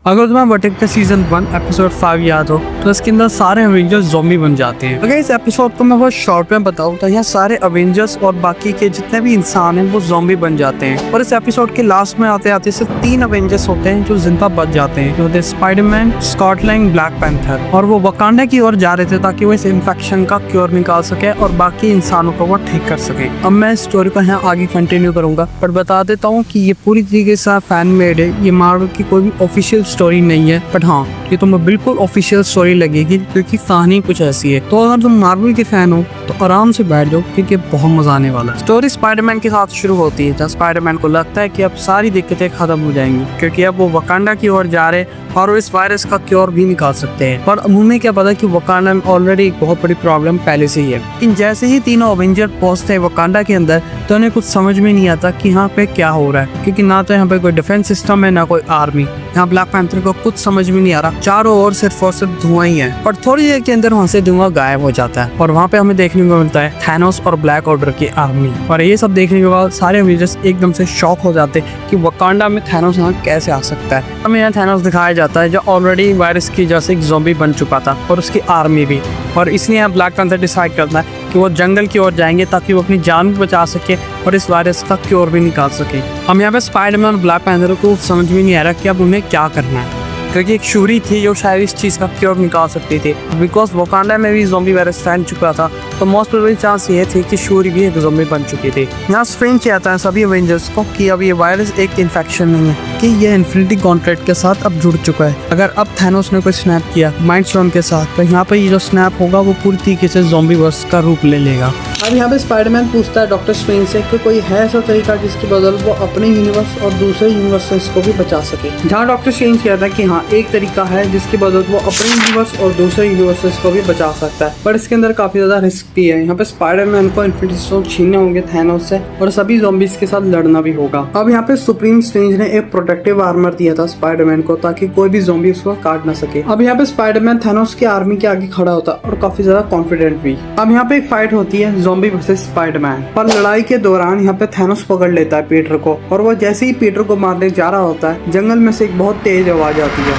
अगर तुम्हें वर्टिक का सीजन 1 एपिसोड 5 याद हो तो इसके अंदर सारे अवेंजर्स ज़ॉम्बी बन जाते हैं। अगर इस एपिसोड को मैं बहुत शॉर्ट में बताऊं तो यहाँ सारे अवेंजर्स और बाकी के जितने भी इंसान हैं वो ज़ॉम्बी बन जाते हैं। और इस एपिसोड के लास्ट में आते आते सिर्फ 3 अवेंजर्स होते हैं जो जिंदा बच जाते हैं, जो थे Spiderman, Scott Lang, Black Panther. और वो वकांडा की ओर जा रहे थे ताकि वो इस इन्फेक्शन का क्योर निकाल सके और बाकी इंसानों को वो ठीक कर सके। अब मैं इस स्टोरी को यहाँ आगे कंटिन्यू करूंगा, पर बता देता हूँ कि ये पूरी तरीके से फैन मेड है। ये मार्वल की कोई भी ऑफिशियल स्टोरी नहीं है, बट हाँ ये तुम्हें बिल्कुल ऑफिशियल स्टोरी लगेगी क्योंकि कहानी कुछ ऐसी है। तो अगर तुम मार्वल के फैन हो तो आराम से बैठ जाओ क्योंकि बहुत मजा आने वाला है। स्टोरी स्पाइडरमैन के साथ शुरू होती है जहाँ स्पाइडरमैन को लगता है कि अब सारी दिक्कतें खत्म हो जाएंगी क्योंकि अब वो वकांडा की ओर जा रहे और वो इस वायरस का क्योर भी निकाल सकते हैं। पर उन्हें क्या पता कि वकांडा में ऑलरेडी एक बहुत बड़ी प्रॉब्लम पहले से ही है। लेकिन जैसे ही तीनों अवेंजर पहुंचते हैं वकांडा के अंदर तो उन्हें कुछ समझ में नहीं आता कि यहाँ पे क्या हो रहा है, क्योंकि ना तो यहाँ पे कोई डिफेंस सिस्टम है ना कोई आर्मी। यहाँ ब्लैक पैंथर को कुछ समझ में नहीं आ रहा, चारों ओर सिर्फ और सिर्फ धुआं ही है। और थोड़ी देर के अंदर वहाँ से धुआं गायब हो जाता है और वहाँ पे हमें देखने को मिलता है थैनोस और ब्लैक ऑर्डर की आर्मी। और ये सब देखने के बाद सारे अवेंजर्स एकदम से शॉक हो जाते हैं कि वकांडा में थैनोस यहाँ कैसे आ सकता है। हमें यहाँ थैनोस दिखाया जाता है जो ऑलरेडी वायरस की वजह से एक ज़ॉम्बी बन चुका था और उसकी आर्मी भी। और इसलिए यहाँ ब्लैक पैंथर डिसाइड करता है कि वो जंगल की ओर जाएंगे ताकि वो अपनी जान भी बचा सके और इस वायरस का क्योर भी निकाल सके। हम यहाँ पे स्पाइडरमैन और ब्लैक पैंथर को समझ में नहीं आ रहा कि अब उन्हें क्या करना है, क्योंकि एक शूरी थी जो शायद इस चीज़ का क्योर निकाल सकती थी। बिकॉज वकांडा में भी ज़ॉम्बी वायरस फैल चुका था तो मोस्ट प्रोबेबल चांस ये थी कि शूरी भी एक ज़ॉम्बी बन चुकी थी। यहाँ स्ट्रेंज आता है सभी अवेंजर्स को कि अब ये वायरस एक इन्फेक्शन नहीं है, कि ये इन्फिनिटी गॉन्टलेट के साथ अब जुड़ चुका है। अगर अब थैनोस ने कोई स्नैप किया माइंड स्टोन के साथ तो यहाँ पे ये जो स्नैप होगा वो पूरी तरीके से ज़ॉम्बी वर्स का रूप ले लेगा। अब यहाँ पे स्पाइडरमैन पूछता है डॉक्टर स्ट्रेंज से कि कोई है ऐसा तरीका जिसकी बदौलत वो अपने यूनिवर्स और दूसरे यूनिवर्सेस को भी बचा सके। जहाँ डॉक्टर स्ट्रेंज कहता है कि हाँ एक तरीका है जिसकी बदौलत वो अपने यूनिवर्स और दूसरे यूनिवर्सेस को भी बचा सकता है, पर इसके अंदर काफी ज्यादा रिस्क भी है। यहाँ पे स्पाइडरमैन को इन्फिनिटी स्टोन छीनने होंगे थैनोस से और सभी ज़ॉम्बीज के साथ लड़ना भी होगा। अब यहाँ पे सुप्रीम स्ट्रेंज ने एक प्रोटेक्टिव आर्मर दिया था स्पाइडरमैन को ताकि कोई भी ज़ॉम्बी उसको काट ना सके। अब यहाँ पे स्पाइडरमैन थैनोस की आर्मी के आगे खड़ा होता और काफी ज्यादा कॉन्फिडेंट भी। अब यहाँ पे एक फाइट होती है ज़ॉम्बी वर्सेस स्पाइडरमैन, पर लड़ाई के दौरान यहाँ पे थैनोस पकड़ लेता है पीटर को और वो जैसे ही पीटर को मारने जा रहा होता है जंगल में से एक बहुत तेज आवाज आती है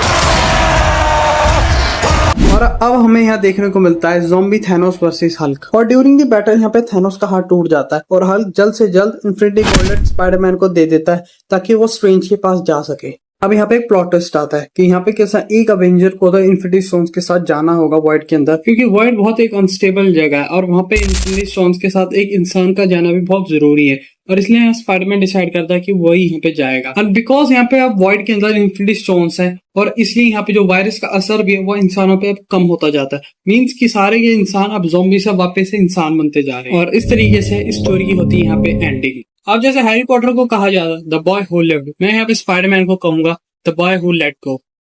और अब हमें यहाँ देखने को मिलता है ज़ॉम्बी थैनोस वर्सेस हल्क। और ड्यूरिंग द बैटल यहाँ पे थैनोस का हाथ टूट जाता है और हल्क जल्द से जल्द इन्फिनिटी गॉन्टलेट स्पाइडरमैन को दे देता है ताकि वो स्ट्रेंज के पास जा सके। अब यहाँ पे एक प्लॉट ट्विस्ट आता है कि यहाँ पे कैसा एक अवेंजर को तो इन्फिनिटी स्टोन्स के साथ जाना होगा वॉइड के अंदर, क्योंकि वॉइड बहुत एक अनस्टेबल जगह है और वहाँ पे इन्फिनिटी स्टोन्स के साथ एक इंसान का जाना भी बहुत जरूरी है। और इसलिए यहाँ स्पाइडरमैन डिसाइड करता है कि वही यहाँ पे जाएगा। और बिकॉज यहाँ पे अब वॉइड के अंदर इन्फिनिटी स्टोन्स है और इसलिए यहाँ पे जो वायरस का असर भी है वो इंसानों पे अब कम होता जाता है। मीन्स कि सारे ये इंसान अब ज़ॉम्बी से वापस से इंसान बनते जा रहे हैं। और इस तरीके से स्टोरी की होती है यहाँ पे एंडिंग। अब जैसे हैरी पॉटर को कहा जाता है द बॉय हू लिव्ड, मैं यहाँ पे स्पाइडरमैन को कहूंगा the boy who let go.